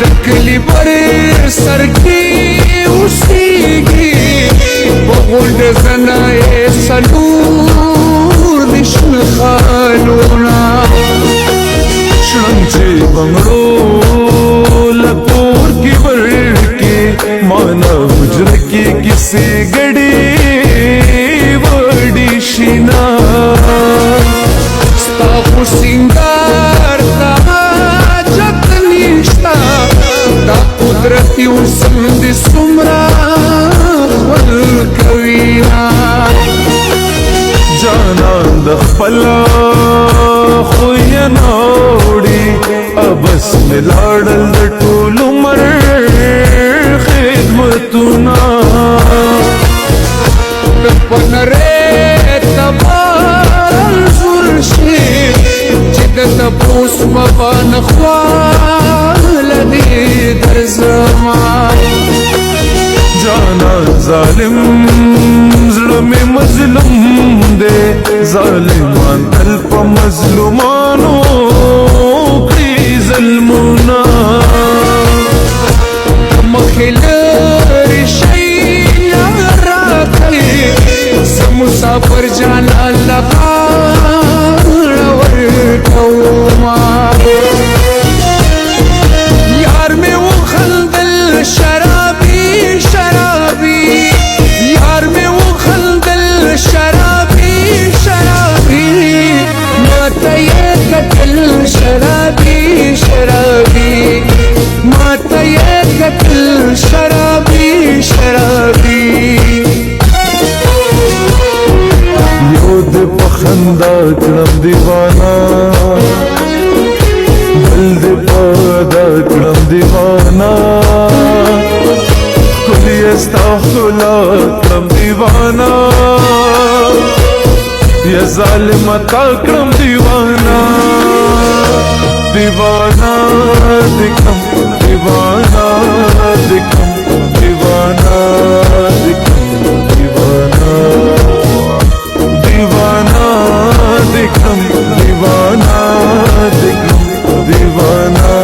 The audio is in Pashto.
دکلی بر سر کی اوسیگی بغلد زنای سلور دشن خالونا شنچه بنگڑو لپور کی بر کے مانا حجر کی کسی گڑی وڑی شنا ستاخو سنگار تا حاجت نشتا دا قدرتی وسم دی سمرا خول کوینا جانان دخپلا خوی نوڑی ابس ملاڑل دٹول مر خدمتنا دپن ریتا تپوس مبان خوال دی در زمان جانا ظالم ظلم مظلوم دے ظالمان تلپ مظلومانو کی ظلمنا مخل رشی راکی سمسافر جانا لقا یار میں وہ خندل شرابی شرابی یار میں وہ خندل شرابی شرابی ماتا یہ قتل شرابی شرابی ماتا یہ قتل شرابی شرابی یود پخندا کرم دیوانا بلد پادا کرم دیوانا کلی استغفلا کرم دیوانا یا ظالمتا کرم دیوانا دیوانا دکھم دیوانا دکھم دیوانا دکھم دیوانا دیوانا دکھم دیوانا دکھم دیوانا